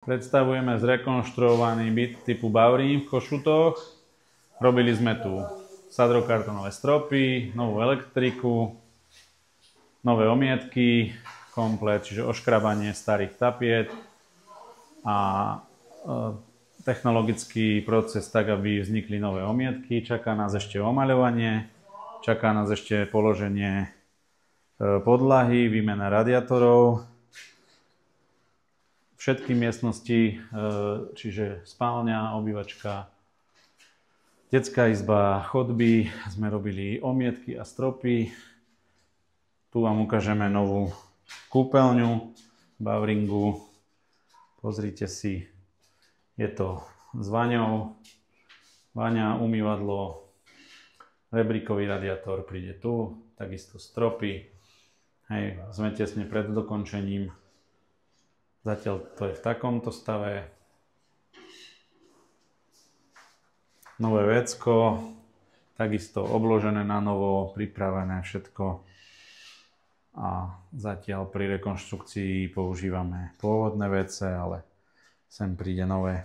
Predstavujeme zrekonštruovaný byt typu Baurín v Košutoch. Robili sme tu sadrokartonové stropy, novú elektriku, nové omietky, komplet, čiže oškrabanie starých tapiet a technologický proces tak, aby vznikli nové omietky. Čaká nás ešte omaľovanie, čaká nás ešte položenie podlahy, výmena radiátorov. Všetky miestnosti, čiže spálňa, obývačka, detská izba, chodby, sme robili omietky a stropy. Tu vám ukážeme novú kúpeľňu Bauringu. Pozrite si, je to s vaňou, vaňa, umývadlo, rebríkový radiátor príde tu, takisto stropy. Hej, sme tesne pred dokončením. Zatiaľ to je v takomto stave. Nové vecko, takisto obložené na novo, pripravené všetko. A zatiaľ pri rekonštrukcii používame pôvodné vece, ale sem príde nové.